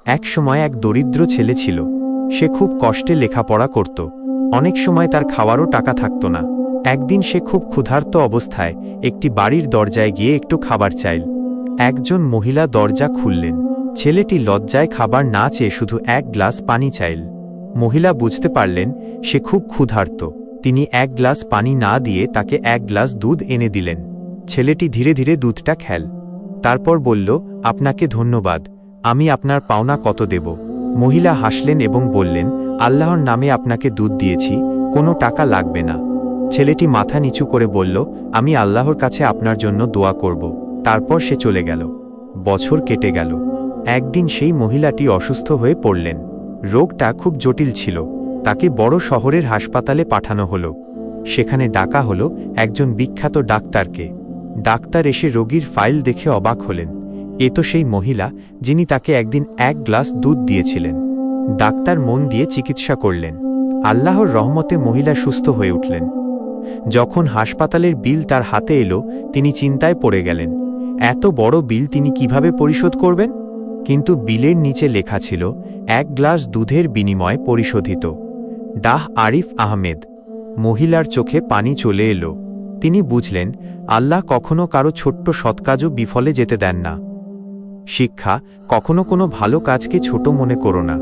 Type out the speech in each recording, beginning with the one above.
এক সময় এক দরিদ্র ছেলে ছিল। সে খুব কষ্টে লেখাপড়া করত। অনেক সময় তার খাওয়ারও টাকা থাকত না। একদিন সে খুব ক্ষুধার্ত অবস্থায় একটি বাড়ির দরজায় গিয়ে একটু খাবার চাইল। একজন মহিলা দরজা খুললেন। ছেলেটি লজ্জায় খাবার না চেয়ে শুধু এক গ্লাস পানি চাইল। মহিলা বুঝতে পারলেন সে খুব ক্ষুধার্ত। তিনি এক গ্লাস পানি না দিয়ে তাকে এক গ্লাস দুধ এনে দিলেন। ছেলেটি ধীরে ধীরে দুধটা খেল। তারপর বলল, আপনাকে ধন্যবাদ, আমি আপনার পাওনা কত দেব? মহিলা হাসলেন এবং বললেন, আল্লাহর নামে আপনাকে দুধ দিয়েছি, কোনো টাকা লাগবে না। ছেলেটি মাথা নিচু করে বলল, আমি আল্লাহর কাছে আপনার জন্য দোয়া করব। তারপর সে চলে গেল। বছর কেটে গেল। একদিন সেই মহিলাটি অসুস্থ হয়ে পড়লেন। রোগটা খুব জটিল ছিল। তাকে বড় শহরের হাসপাতালে পাঠানো হলো। সেখানে ডাকা হলো একজন বিখ্যাত ডাক্তারকে। ডাক্তার এসে রোগীর ফাইল দেখে অবাক হলেন। এ তো সেই মহিলা যিনি তাকে একদিন এক গ্লাস দুধ দিয়েছিলেন। ডাক্তার মন দিয়ে চিকিৎসা করলেন। আল্লাহর রহমতে মহিলা সুস্থ হয়ে উঠলেন। যখন হাসপাতালের বিল তার হাতে এলো, তিনি চিন্তায় পড়ে গেলেন। এত বড় বিল তিনি কিভাবে পরিশোধ করবেন? কিন্তু বিলের নিচে লেখা ছিল, এক গ্লাস দুধের বিনিময়ে পরিশোধিত। ডাহ আরিফ আহমেদ। মহিলার চোখে পানি চলে এলো। তিনি বুঝলেন, আল্লাহ কখনো কারো ছোট্ট সৎকাজও বিফলে যেতে দেন না। শিক্ষা, কখনো কোনো ভালো কাজকে ছোট মনে করো না।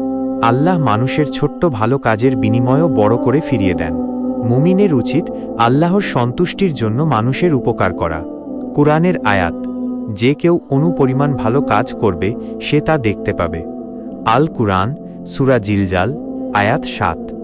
আল্লাহ মানুষের ছোট্ট ভালো কাজের বিনিময়ও বড় করে ফিরিয়ে দেন। মুমিনের উচিত আল্লাহর সন্তুষ্টির জন্য মানুষের উপকার করা। কুরআনের আয়াত, যে কেউ অনুপরিমাণ ভালো কাজ করবে সে তা দেখতে পাবে। আল কুরআন, সূরা জিলজাল, আয়াত 7।